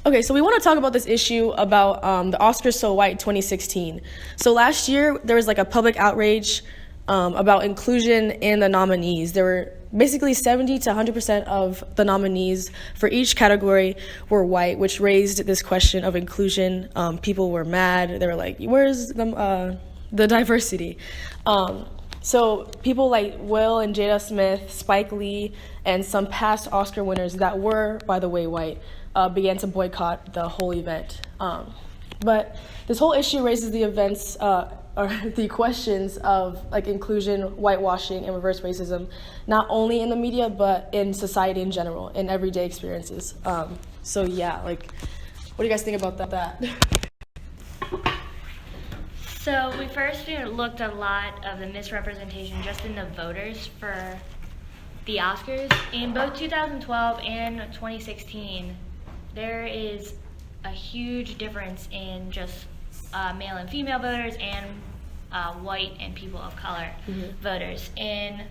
Okay, so we want to talk about this issue about the Oscars So White 2016. So last year, there was like a public outrage about inclusion in the nominees. There were basically 70 to 100% of the nominees for each category were white, which raised this question of inclusion. People were mad. They were like, where's the diversity? So people like Will and Jada Smith, Spike Lee, and some past Oscar winners that were, by the way, white, began to boycott the whole event. But this whole issue raises the events or the questions of like inclusion, whitewashing, and reverse racism, not only in the media but in society in general, in everyday experiences. So yeah, like, what do you guys think about that? So we first looked at a lot of the misrepresentation just in the voters for the Oscars. In both 2012 and 2016, there is a huge difference in just male and female voters and white and people of color voters. In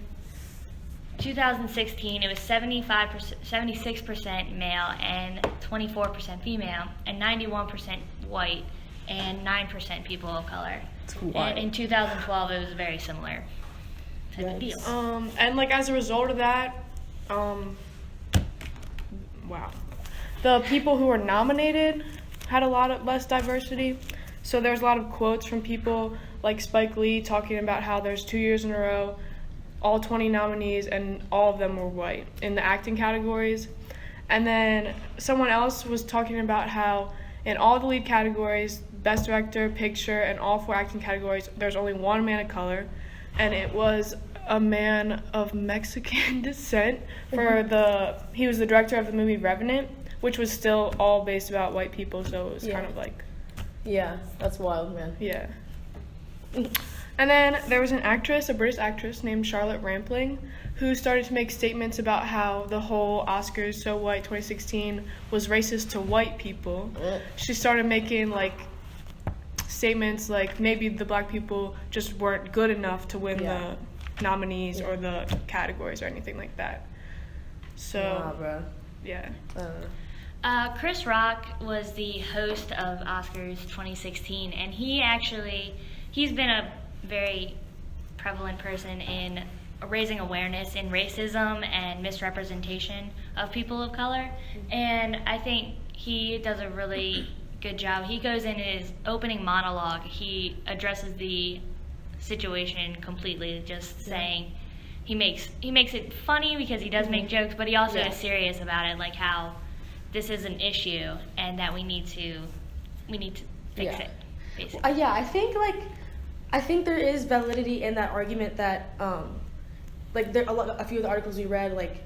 2016, it was 76% male and 24% female, and 91% white and 9% people of color. And in 2012, it was very similar type of deal. And like as a result of that, the people who were nominated had a lot of less diversity. So there's a lot of quotes from people like Spike Lee talking about how there's 2 years in a row, all 20 nominees, and all of them were white in the acting categories. And then someone else was talking about how in all the lead categories, Best Director, Picture, and all 4 acting categories, there's only one man of color, and it was a man of Mexican descent. He was the director of the movie Revenant, which was still all based about white people, so it was kind of like... Yeah, that's wild, man. Yeah. And then there was a British actress named Charlotte Rampling, who started to make statements about how the whole Oscars So White 2016 was racist to white people. She started making like statements like maybe the black people just weren't good enough to win the nominees or the categories or anything like that. So, yeah. Chris Rock was the host of Oscars 2016, and he's been a very prevalent person in raising awareness in racism and misrepresentation of people of color. And I think he does a really good job. He goes in his opening monologue, he addresses the situation completely, just saying he makes it funny because he does make jokes, but he also is serious about it, like how this is an issue and that we need to fix it, basically. I think there is validity in that argument that a few of the articles we read, like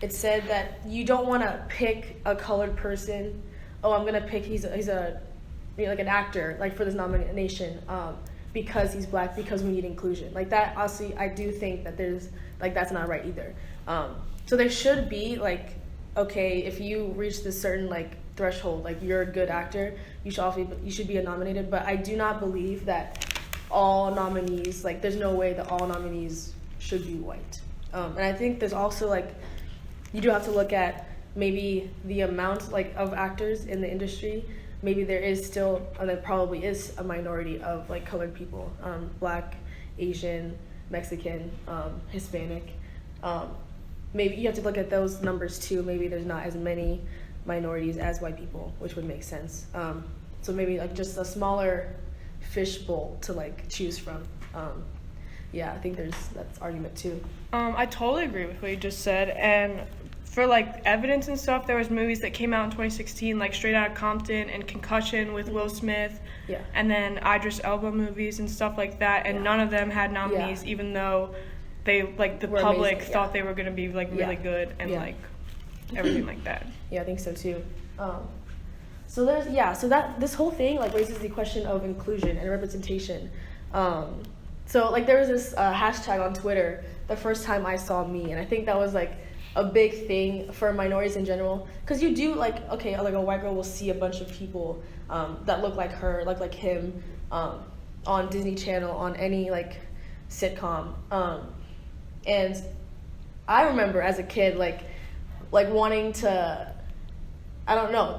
it said that you don't want to pick a colored person. Oh, I'm gonna pick he's a like an actor like for this nomination because he's black, because we need inclusion. Like that, honestly, I do think that there's like that's not right either. So there should be like, okay, if you reach this certain like threshold, like you're a good actor, you should be nominated. But I do not believe that all nominees, like there's no way that all nominees should be white. And I think there's also like you do have to look at maybe the amount like of actors in the industry. Maybe there is still, or there probably is a minority of like colored people, black, Asian, Mexican, Hispanic. Maybe you have to look at those numbers too. Maybe there's not as many minorities as white people, which would make sense. So maybe like just a smaller fishbowl to like choose from. I think that's argument too. I totally agree with what you just said. And for like evidence and stuff, there was movies that came out in 2016 like Straight Outta Compton and Concussion with Will Smith. Yeah. And then Idris Elba movies and stuff like that, and none of them had nominees, even though they like the public amazing. Thought they were gonna be like really good and like everything like that. Yeah, I think so too. So this whole thing like raises the question of inclusion and representation. So like there was this hashtag on Twitter the first time I saw me, and I think that was like a big thing for minorities in general, because you do like like a white girl will see a bunch of people that look like her, like him, on Disney Channel, on any like sitcom, and I remember as a kid like wanting to I don't know,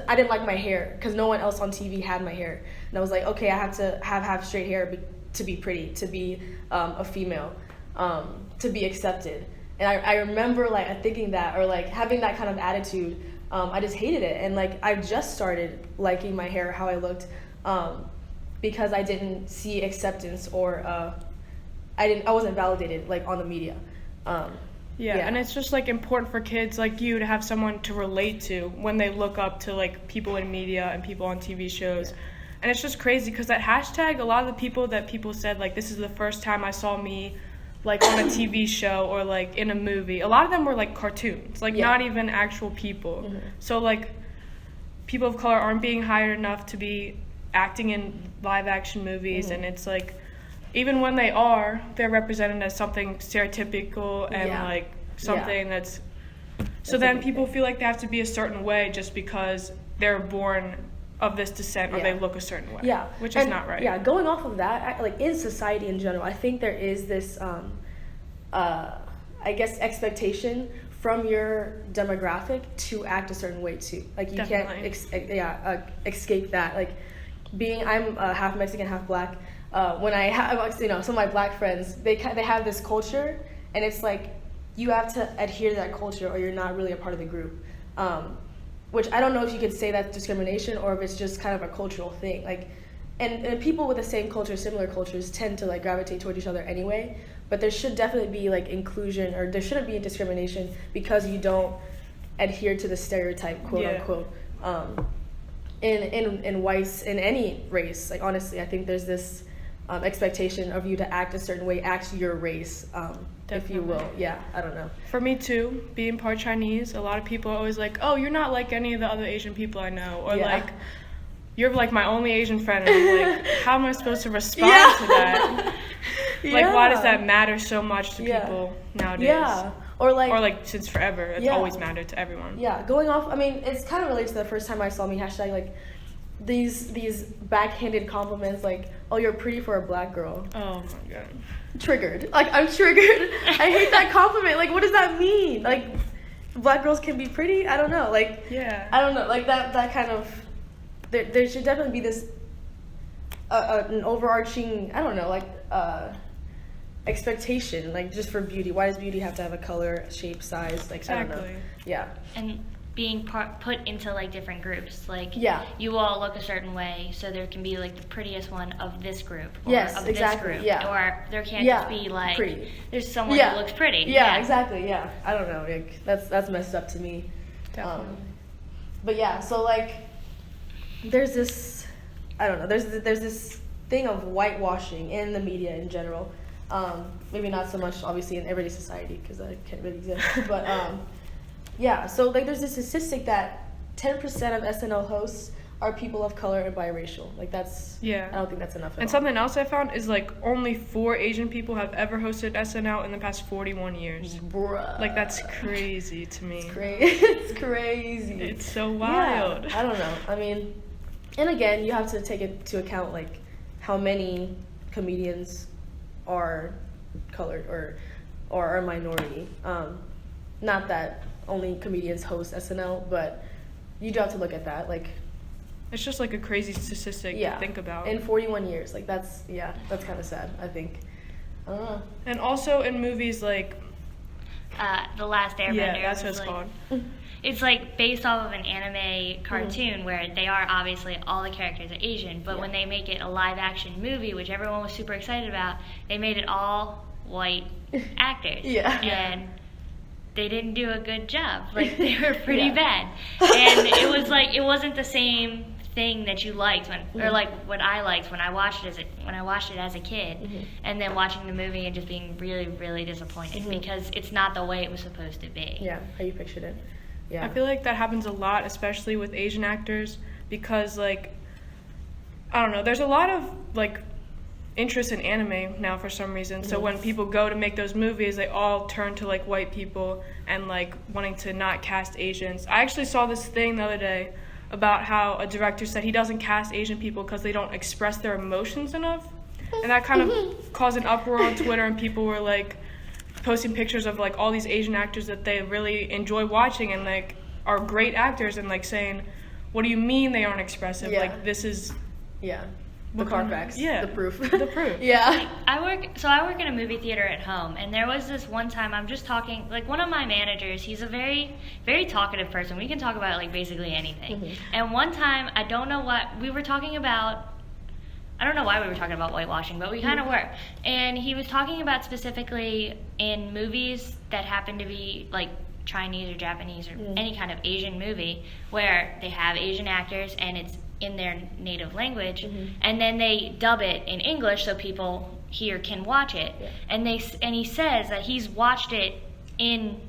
I didn't like my hair because no one else on TV had my hair. And I was like, okay, I have to have straight hair to be pretty, to be a female, to be accepted. And I remember like thinking that, or like having that kind of attitude. I just hated it. And like I just started liking my hair, how I looked, because I didn't see acceptance, or I wasn't validated like on the media. Yeah, and it's just like important for kids like you to have someone to relate to when they look up to like people in media and people on TV shows. Yeah. And it's just crazy because that hashtag, a lot of the people that people said like, this is the first time I saw me like on a TV show or like in a movie, a lot of them were like cartoons, like not even actual people. Mm-hmm. So like people of color aren't being hired enough to be acting in live action movies. Mm-hmm. And it's like, even when they are, they're represented as something stereotypical and like something that's so then people feel like they have to be a certain way just because they're born of this descent or they look a certain way. Yeah. Which is not right. Yeah, going off of that, like in society in general, I think there is this I guess expectation from your demographic to act a certain way too. Like you Definitely. Can't escape that. Like I'm half Mexican, half black. When I have, some of my black friends, they have this culture, and it's like you have to adhere to that culture or you're not really a part of the group. Which I don't know if you could say that's discrimination or if it's just kind of a cultural thing. Like, and people with the same culture, similar cultures, tend to like gravitate toward each other anyway. But there should definitely be like inclusion, or there shouldn't be a discrimination because you don't adhere to the stereotype, quote unquote. In whites, in any race, like honestly, I think there's this expectation of you to act a certain way, act your race, if you will. Yeah, I don't know. For me too, being part Chinese, a lot of people are always like, oh, you're not like any of the other Asian people I know, or like, you're like my only Asian friend, and I'm like, how am I supposed to respond to that? Like, why does that matter so much to people nowadays? Yeah. Or like since forever, it's always mattered to everyone. Yeah, going off, I mean, it's kind of related to the first time I saw me hashtag, like, these backhanded compliments, like, oh, you're pretty for a black girl. Oh my god. Triggered. Like, I'm triggered. I hate that compliment. Like, what does that mean? Like, black girls can be pretty? I don't know. Like, I don't know. Like, that kind of, there should definitely be this, an overarching, I don't know, like, expectation, like, just for beauty. Why does beauty have to have a color, shape, size? Like, exactly. I don't know. Yeah. And being put into like different groups, like you all look a certain way, so there can be like the prettiest one of this group, or of this group, or there can't just be like pretty. There's someone who looks pretty. Yeah, exactly. Yeah, I don't know. Like, that's messed up to me. Definitely. But yeah, so like, there's this, I don't know. There's this thing of whitewashing in the media in general. Maybe not so much, obviously, in everyday society because that can't really exist. But yeah, so like there's this statistic that 10% of SNL hosts are people of color and biracial. Like that's I don't think that's enough. And something else I found is like only 4 Asian people have ever hosted SNL in the past 41 years. Bruh. Like that's crazy to me. It's crazy. It's so wild. Yeah, I don't know. I mean, and again, you have to take into account like how many comedians are colored or are a minority. Not that only comedians host SNL, but you do have to look at that. Like, it's just like a crazy statistic to think about. In 41 years, like that's kind of sad, I think. I don't know. And also in movies like The Last Airbender. Yeah, that's what it's called. It's like based off of an anime cartoon where they are obviously all the characters are Asian, but when they make it a live action movie, which everyone was super excited about, they made it all white actors. And they didn't do a good job. Like they were pretty bad. And it was like it wasn't the same thing that you liked or like what I liked when I watched it as a kid, and then watching the movie and just being really, really disappointed because it's not the way it was supposed to be. Yeah, how you pictured it. Yeah. I feel like that happens a lot, especially with Asian actors, because like I don't know, there's a lot of like interest in anime now for some reason. So when people go to make those movies, they all turn to like white people and like wanting to not cast Asians. I actually saw this thing the other day about how a director said he doesn't cast Asian people because they don't express their emotions enough. And that kind of caused an uproar on Twitter, and people were like posting pictures of like all these Asian actors that they really enjoy watching, and like are great actors and like saying, what do you mean they aren't expressive? Yeah. Like this is Yeah. The What kind of- Carfax. yeah. The proof. The proof. Yeah. I work in a movie theater at home, and there was this one time I'm just talking, like one of my managers, he's a very, very talkative person. We can talk about like basically anything. Mm-hmm. And one time, I don't know why we were talking about whitewashing, but we kind of were. And he was talking about specifically in movies that happen to be like Chinese or Japanese or any kind of Asian movie where they have Asian actors and it's in their native language, and then they dub it in English so people here can watch it. Yeah. And he says that he's watched it in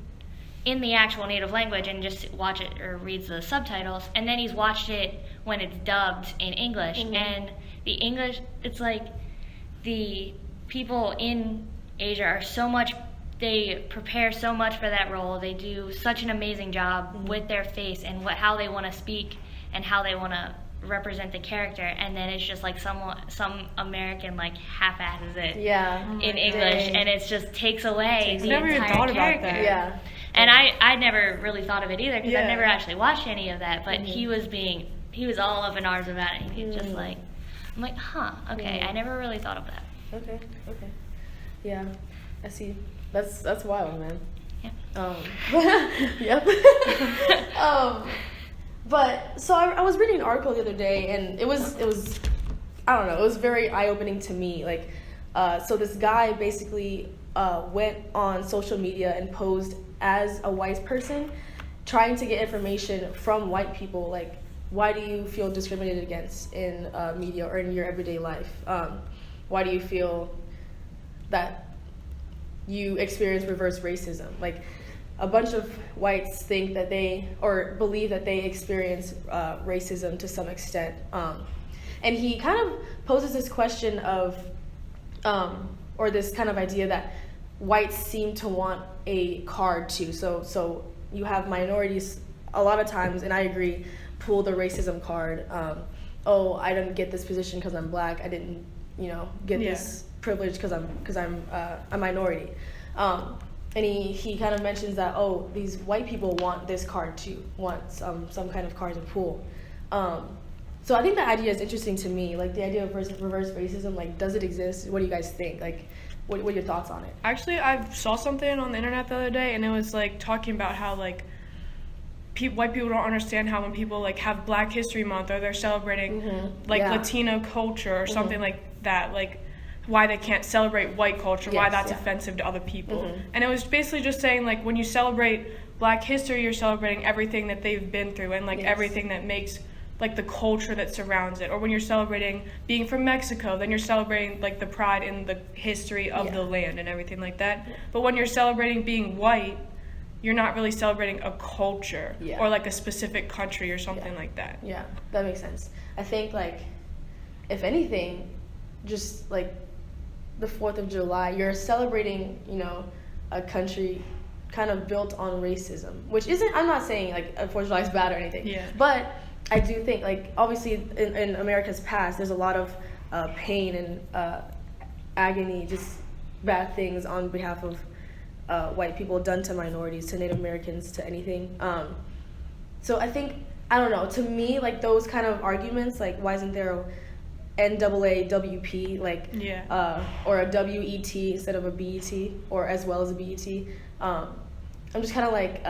the actual native language and just watch it or reads the subtitles, and then he's watched it when it's dubbed in English. And the English, it's like the people in Asia are so much, they prepare so much for that role. They do such an amazing job with their face and how they want to speak and how they want to represent the character, and then it's just like some American like half-asses it Yeah. in English, Dang. and it just takes away the Never even entire thought about character. that. Yeah. And I never really thought of it either because Yeah. I've never actually watched any of that. But he was all up in arms about it. He was just like, I'm like, huh, okay. I never really thought of that. Okay. Okay. Yeah. I see. That's wild, man. Yeah. Yep. But so I was reading an article the other day, and it was I don't know, it was very eye-opening to me. Like, so this guy basically went on social media and posed as a white person, trying to get information from white people, like, why do you feel discriminated against in media or in your everyday life? Why do you feel that you experience reverse racism? Like, a bunch of whites think that or believe that they experience racism to some extent. And he kind of poses this question of, or this kind of idea that whites seem to want a card too. So you have minorities a lot of times, and I agree, pull the racism card. Oh, I didn't get this position because I'm black. I didn't, get this privilege because I'm a minority. And he kind of mentions that, oh, these white people want this card too, want some kind of card to pull. So I think that idea is interesting to me, like the idea of reverse racism. Like, does it exist? What do you guys think? Like, what are your thoughts on it? Actually, I saw something on the internet the other day, and it was like talking about how like white people don't understand how when people like have Black History Month or they're celebrating Latino culture or something like that, like why they can't celebrate white culture, why that's offensive to other people. And it was basically just saying like when you celebrate Black history, you're celebrating everything that they've been through and like everything that makes like the culture that surrounds it. Or when you're celebrating being from Mexico, then you're celebrating like the pride in the history of the land and everything like that. But when you're celebrating being white, you're not really celebrating a culture or like a specific country or something like that. Yeah, that makes sense. I think like, if anything, just like the 4th of July, you're celebrating, a country kind of built on racism, which isn't, I'm not saying like 4th of July is bad or anything, but I do think like obviously in America's past, there's a lot of pain and agony, just bad things on behalf of white people done to minorities, to Native Americans, to anything. So I think, I don't know, to me, like those kind of arguments, like why isn't there a NAAWP, like, or a WET instead of a BET, or as well as a BET, I'm just kind of like,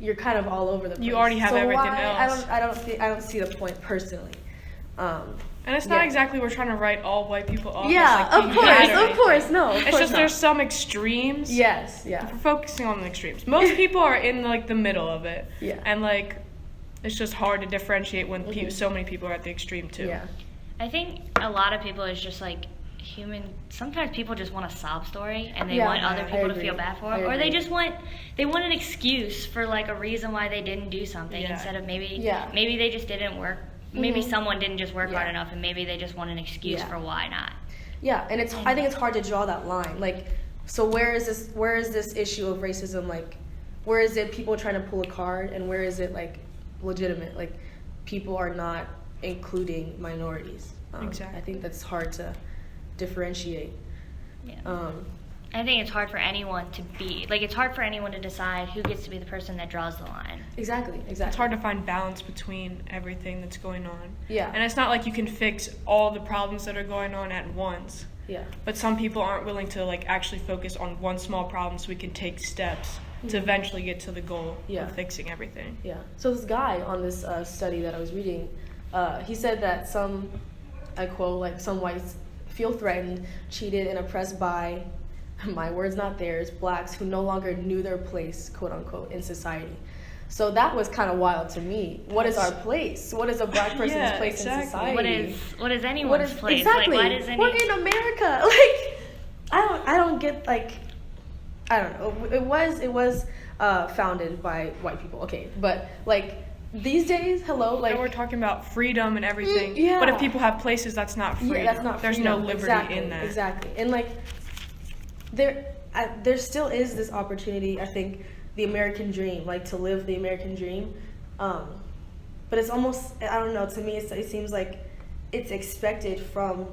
you're kind of all over the place. You already have everything else. I don't see the point personally. And it's not exactly we're trying to write all white people off. Yeah, as, like, of being bad or course, anything. no. It's just there's some extremes. Yes, yeah. We're focusing on the extremes. Most people are in like the middle of it. Yeah. And like, it's just hard to differentiate when so many people are at the extreme too. Yeah. I think a lot of people is just like sometimes people just want a sob story and they want other people to feel bad for them, or they just want an excuse for like a reason why they didn't do something instead of maybe they just didn't work. Maybe someone didn't just work hard enough, and maybe they just want an excuse for why not. Yeah, and I think it's hard to draw that line. Like, so where is this issue of racism? Like, where is it people trying to pull a card, and where is it like legitimate? Like, people are not including minorities. Exactly. I think that's hard to differentiate. Yeah. I think it's hard for anyone to be, like, it's hard for anyone to decide who gets to be the person that draws the line. Exactly. It's Exactly. hard to find balance between everything that's going on. Yeah. And it's not like you can fix all the problems that are going on at once. Yeah. But some people aren't willing to like actually focus on one small problem so we can take steps to Mhm. eventually get to the goal Yeah. of fixing everything. Yeah. So this guy on this study that I was reading, he said that some, I quote, like some whites feel threatened, cheated, and oppressed by, my words not theirs, blacks who no longer knew their place, quote unquote, in society. So that was kind of wild to me. What is our place? What is a black person's Yeah, place in exactly. society? What is anyone's place? exactly? Like, why does We're in America. Like, I don't get like, I don't know. It was founded by white people. Okay, but like these days, hello, like And we're talking about freedom and everything. yeah. But if people have places, that's not freedom. yeah, that's not There's freedom. no liberty exactly, in that. Exactly, and like there still is this opportunity. I think the American dream, like to live the American dream, but it's almost, I don't know. To me, it seems like it's expected from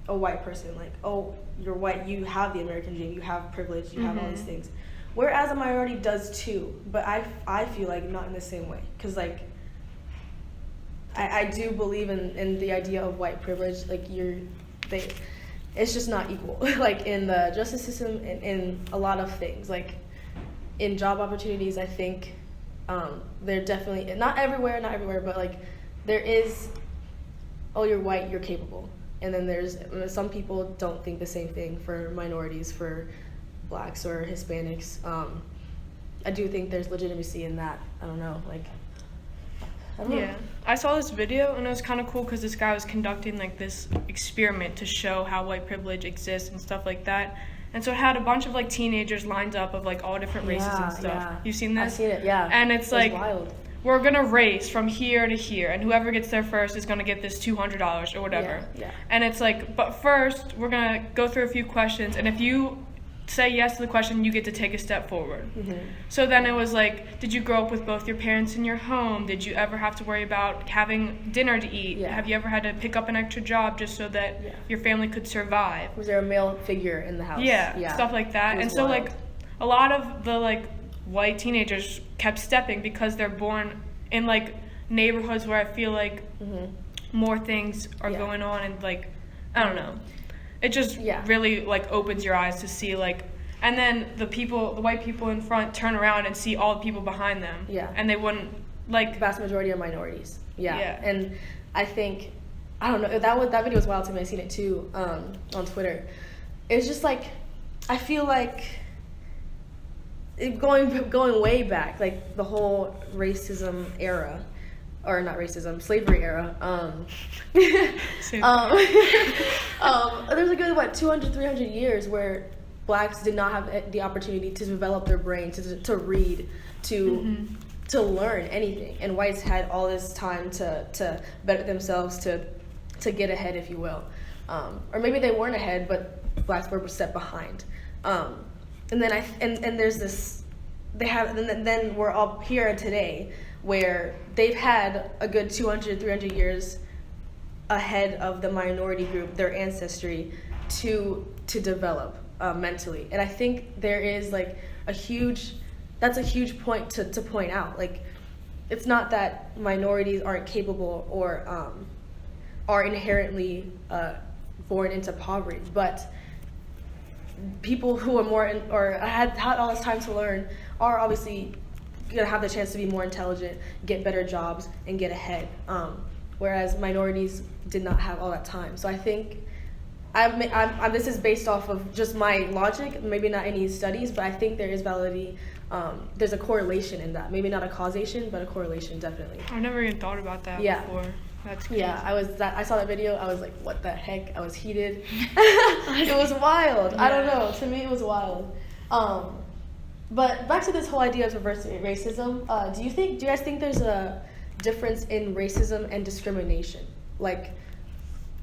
a white person. Like, oh, you're white, you have the American dream, you have privilege, you have all these things. Whereas a minority does too, but I feel like not in the same way, because like I do believe in the idea of white privilege. Like it's just not equal. Like in the justice system, in a lot of things, like in job opportunities, I think they're definitely not everywhere, but like there is, oh, you're white, you're capable, and then there's some people don't think the same thing for minorities, for blacks or Hispanics. I do think there's legitimacy in that. I don't know, like. I don't know. Yeah, I saw this video and it was kind of cool because this guy was conducting like this experiment to show how white privilege exists and stuff like that. And so it had a bunch of like teenagers lined up of like all different races and stuff. Yeah. You've seen this? I've seen it, yeah. And it's It was like, wild. we're gonna race from here to here, and whoever gets there first is gonna get this $200 or whatever. Yeah. And it's like, but first we're gonna go through a few questions, and if you say yes to the question, you get to take a step forward. Mhm. So then it was like, did you grow up with both your parents in your home? Did you ever have to worry about having dinner to eat? Yeah. Have you ever had to pick up an extra job just so that Yeah. your family could survive? Was there a male figure in the house? Yeah, stuff like that. It was And so wild. like a lot of the like white teenagers kept stepping because they're born in like neighborhoods where I feel like Mhm. more things are Yeah. going on, and like I don't know. It just Yeah. really like opens your eyes to see like, and then the white people in front turn around and see all the people behind them. Yeah. And they wouldn't like The vast majority are minorities. Yeah. Yeah. And I think, I don't know, that video was wild to me. I seen it too on Twitter. It was just like, I feel like going way back, like the whole racism era, or not racism, slavery era. Same. There's a good 200, 300 years where blacks did not have the opportunity to develop their brain, to read, to learn anything, and whites had all this time to better themselves, to get ahead, if you will, or maybe they weren't ahead, but blacks were set behind. And then and there's this, then we're all here today where they've had a good 200, 300 years ahead of the minority group, their ancestry, to develop mentally. And I think there is like that's a huge point to point out. Like, it's not that minorities aren't capable or are inherently born into poverty, but people who are more or had all this time to learn are obviously gonna have the chance to be more intelligent, get better jobs, and get ahead. Whereas minorities did not have all that time. So I think this is based off of just my logic, maybe not any studies, but I think there is validity. There's a correlation in that. Maybe not a causation, but a correlation, definitely. I've never even thought about that Yeah. before. That's crazy. Yeah, I saw that video. I was like, what the heck? I was heated. It was wild. I don't know. To me, it was wild. But back to this whole idea of reversing racism. Do you guys think there's a difference in racism and discrimination? Like,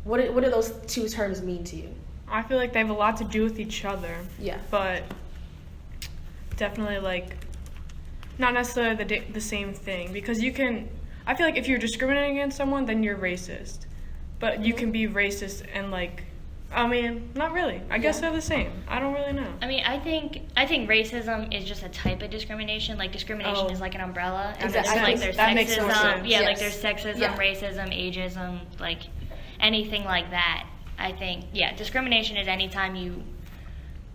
what do those two terms mean to you? I feel like they have a lot to do with each other. Yeah. But definitely like not necessarily the same thing, because I feel like if you're discriminating against someone, then you're racist. But you can be racist and like I mean, not really. I guess Yeah. they're the same. I don't really know. I mean, I think racism is just a type of discrimination. Like discrimination Oh. is like an umbrella, and Exactly. then like there's That makes more sexism. sense. Yeah, like Yes. there's sexism, Yeah. racism, ageism, like anything like that. I think discrimination is anytime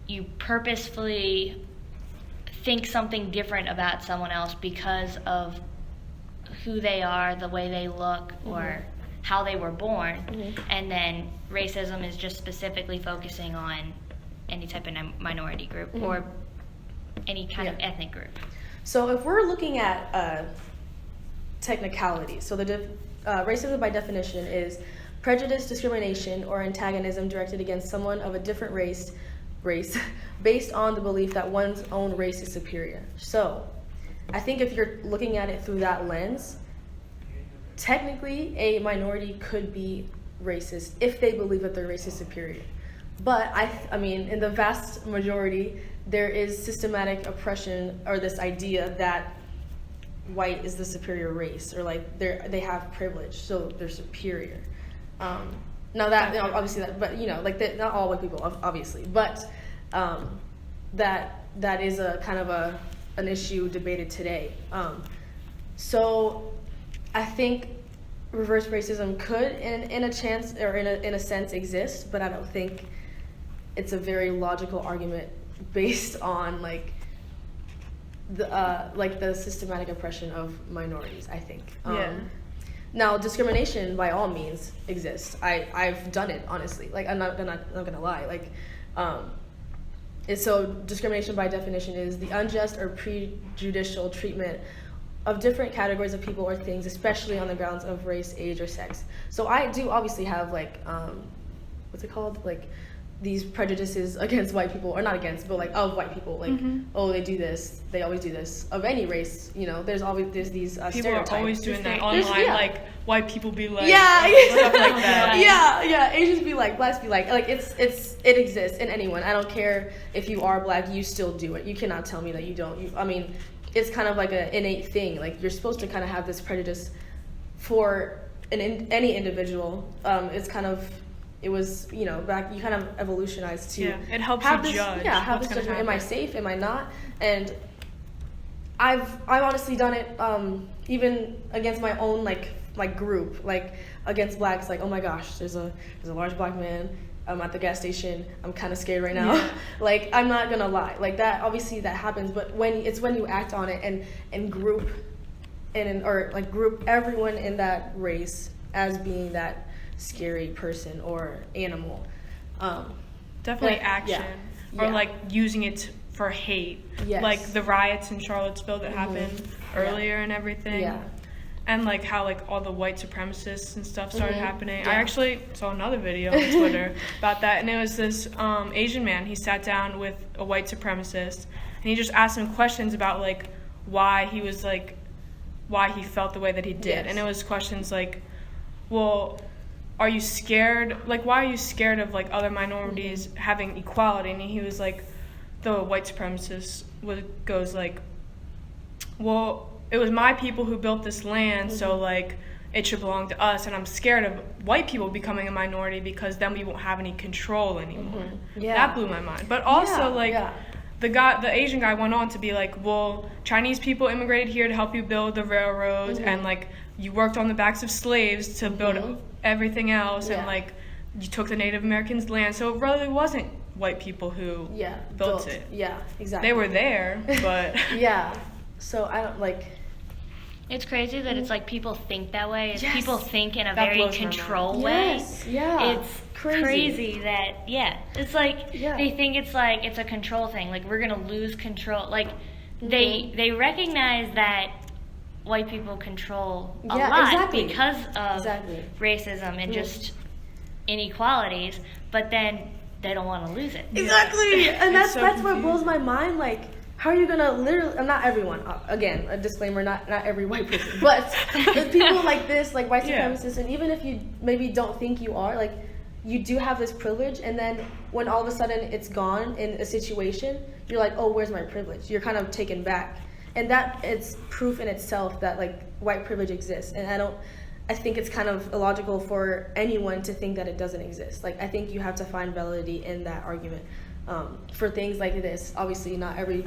you purposefully think something different about someone else because of who they are, the way they look, or how they were born. And then racism is just specifically focusing on any type of minority group or any kind of Yeah. ethnic group. So if we're looking at technicalities, so racism by definition is prejudice, discrimination, or antagonism directed against someone of a different race based on the belief that one's own race is superior. So I think if you're looking at it through that lens, technically a minority could be racist if they believe that their race is superior. But I mean, in the vast majority, there is systematic oppression or this idea that white is the superior race, or like they have privilege, so they're superior. Now that obviously but like not all white people obviously, but that is a kind of an issue debated today. So I think reverse racism could in a chance or in a sense exist, but I don't think it's a very logical argument based on like the systematic oppression of minorities, I think. Now discrimination by all means exists. I've done it, honestly. Like I'm not gonna lie. Like so discrimination by definition is the unjust or prejudicial treatment of different categories of people or things, especially on the grounds of race, age, or sex. So I do obviously have like what's it called? Like these prejudices against white people, or not against, but like of white people. Like oh, they do this, they always do this. Of any race, there's these People stereotypes. are always doing that There's- online, yeah. like white people be like, Yeah, stuff like that. yeah. Asians be like, blacks be like it exists in anyone. I don't care if you are black, you still do it. You cannot tell me that you don't. I mean, it's kind of like an innate thing. Like you're supposed to kind of have this prejudice for any individual. It's kind of. It was, back, you kind of evolutionized to it helps have you this, judge have what's this gonna judgment. Am I happen. safe? Am I not? And I've honestly done it, even against my own group, like against blacks. Like, oh my gosh, there's a large black man. I'm at the gas station. I'm kind of scared right now. Yeah. Like, I'm not gonna lie. Like that, obviously that happens. But when you act on it and group, group everyone in that race as being that scary person or animal. Definitely Like, action. yeah. Or Yeah. like using it for hate. Yes. Like the riots in Charlottesville that happened earlier and everything. Yeah. And like how like all the white supremacists and stuff started happening. Yeah. I actually saw another video on Twitter about that, and it was this Asian man. He sat down with a white supremacist, and he just asked him questions about like why he felt the way that he did. Yes. And it was questions like, well, are you scared? Like, why are you scared of like other minorities having equality? And he was like, the white supremacist goes like, well, it was my people who built this land, so like it should belong to us, and I'm scared of white people becoming a minority because then we won't have any control anymore. Yeah. That blew my mind. But also Yeah. the Asian guy went on to be like, well, Chinese people immigrated here to help you build the railroads, and like you worked on the backs of slaves to build everything else, Yeah. and like you took the Native Americans' land, so it really wasn't white people who built it. Yeah, exactly. They were there, but Yeah. So I don't like. It's crazy that it's like people think that way. It's Yes. people think in a That very blows my mind. control way. Yes. Yeah. It's crazy that it's like Yeah. they think it's like it's a control thing. Like we're gonna lose control. Like they recognize that white people control a Yeah, lot exactly. because of Exactly. racism and just inequalities, but then they don't want to lose it. Exactly, and It's that's so what confusing. blows my mind. Like, how are you gonna literally? Not everyone. Again, a disclaimer: not every white person, but the people like this, like white Yeah. supremacists, and even if you maybe don't think you are, like, you do have this privilege, and then when all of a sudden it's gone in a situation, you're like, oh, where's my privilege? You're kind of taken back, and that it's proof in itself that like white privilege exists, and I think it's kind of illogical for anyone to think that it doesn't exist. Like, I think you have to find validity in that argument. For things like this, obviously not every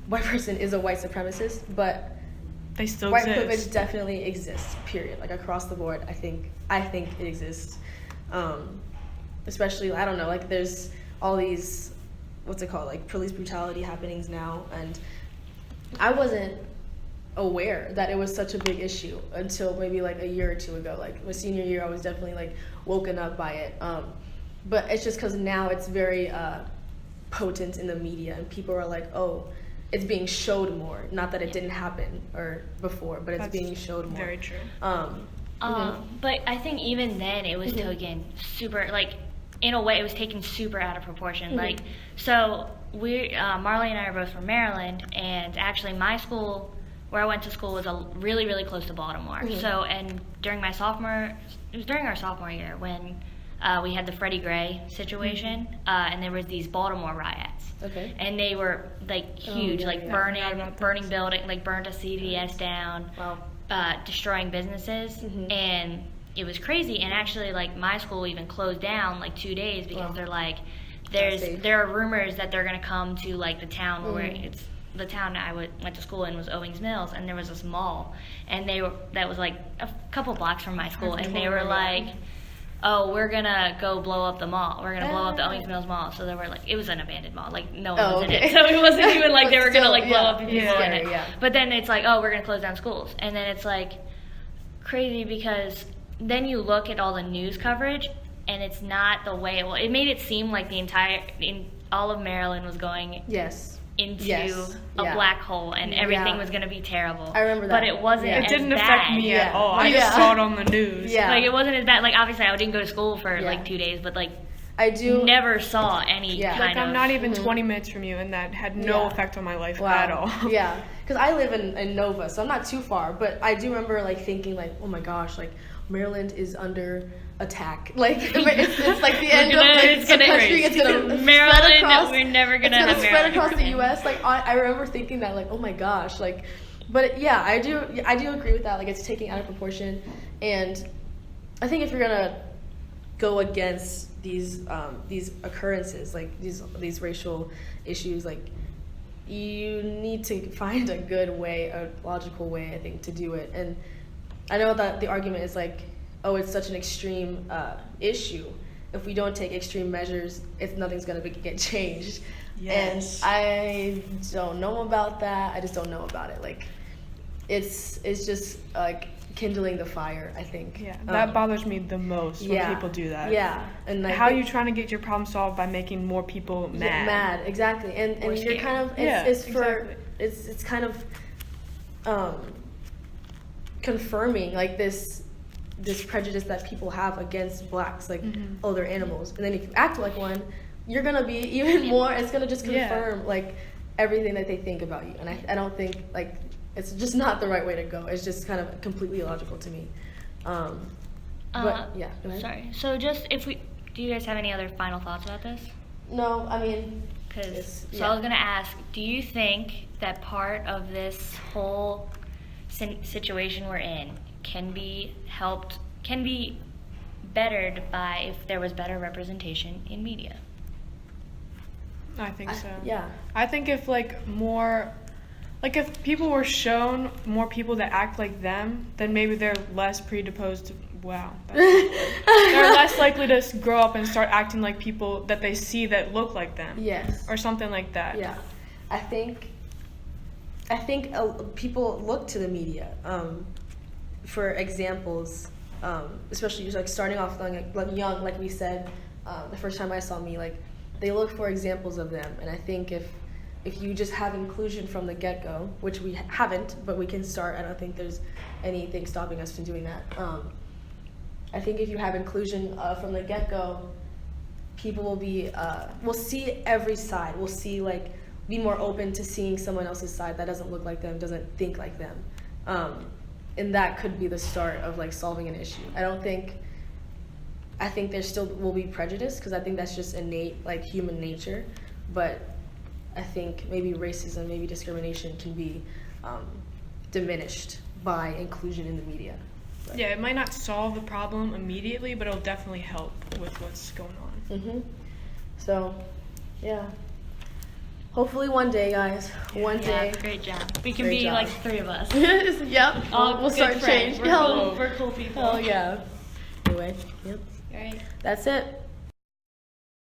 white person is a white supremacist, but They still white exist. privilege definitely exists, period. Like, across the board, I think it exists. Especially, I don't know, like, there's all these, what's it called, like, police brutality happenings now, and I wasn't aware that it was such a big issue until maybe like a year or two ago. Like, my senior year, I was definitely like woken up by it. But it's just because now it's very potent in the media, and people are like, oh, it's being showed more. Not that it didn't happen or before, but it's That's being showed more. Very true. But I think even then it was taken super, like, in a way it was taken super out of proportion. Like, so Marley and I are both from Maryland, and actually my school, where I went to school, was really, really close to Baltimore. So, and during our sophomore year when we had the Freddie Gray situation, and there was these Baltimore riots. Okay. And they were like huge, yeah, like yeah. burning building, like burned a CVS down, Wow. destroying businesses, and it was crazy. And actually, like, my school even closed down like 2 days because Wow. they're like, safe. there are rumors that they're gonna come to like the town where the town I went to school in was Owings Mills, and there was this mall, and that was like a couple blocks from my school, and they were like, oh, we're gonna go blow up the mall. We're gonna blow up the Owings Mills mall. So they were like, it was an abandoned mall. Like, no one was in it. So it wasn't even like they were gonna like blow up the people in it. Yeah. But then it's like, oh, we're gonna close down schools. And then it's like crazy because then you look at all the news coverage, and it's not the way it made it seem like all of Maryland was going Yes. into Yes. a Yeah. black hole, and everything Yeah. was going to be terrible. I remember that. But it wasn't Yeah. It as didn't bad. affect me Yeah. at all. I Yeah. just saw it on the news. Yeah. Like, it wasn't as bad. Like, obviously, I didn't go to school for, Yeah. like, 2 days, but, like, I do. never saw any Yeah. kind Like, I'm of... not even 20 minutes from you, and that had no Yeah. effect on my life Wow. at all. Yeah, because I live in Nova, so I'm not too far. But I do remember like thinking like, oh my gosh, like Maryland is under attack. Like it's like the end of like, it's the gonna- country. It's gonna Maryland, spread across, we're never gonna it's have spread Maryland across the again. U.S. Like I remember thinking that like, oh my gosh, like. But yeah, I do agree with that. Like, it's taking out of proportion, and I think if you're gonna go against these occurrences, like these racial issues, like you need to find a good way, a logical way, I think, to do it. And I know that the argument is like, oh, it's such an extreme issue. If we don't take extreme measures, nothing's gonna get changed. Yes. And I don't know about that. I just don't know about it. Like, it's just like kindling the fire, I think. Yeah, that bothers me the most when people do that. Yeah, and like, How are you trying to get your problem solved by making more people mad? yeah, mad, exactly. And Or you're scared. kind of Yeah, it's for exactly. it's kind of confirming like this prejudice that people have against blacks, like, oh, they're animals. And then if you act like one, you're gonna be even more. It's gonna just confirm like everything that they think about you. And I don't think, like, it's just not the right way to go. It's just kind of completely illogical to me. But yeah, go ahead. Sorry. So just do you guys have any other final thoughts about this? No, I mean, I was gonna ask, do you think that part of this whole situation we're in can be bettered by if there was better representation in media? I think so. Yeah. I think if if people were shown more people that act like them, then maybe they're less predisposed to, they're less likely to grow up and start acting like people that they see that look like them. Yes. Or something like that. Yeah, I think people look to the media for examples, especially just like starting off like young, like we said, the first time I saw Me, like they look for examples of them, and I think if you just have inclusion from the get-go, which we haven't, but we can start. I don't think there's anything stopping us from doing that. I think if you have inclusion from the get-go, people will see every side. We'll see, like, be more open to seeing someone else's side that doesn't look like them, doesn't think like them. And that could be the start of, like, solving an issue. I think there still will be prejudice, because I think that's just innate, like, human nature. But I think maybe racism, maybe discrimination can be diminished by inclusion in the media. Yeah, it might not solve the problem immediately, but it'll definitely help with what's going on. Mhm. So, yeah. Hopefully one day, guys. One Yeah, day. great job. We can Great be job. like 3 of us. Yep. All We'll good start friends. change. We're Hell, cool. We're cool people. hell yeah. Anyway, yep. All right. That's it.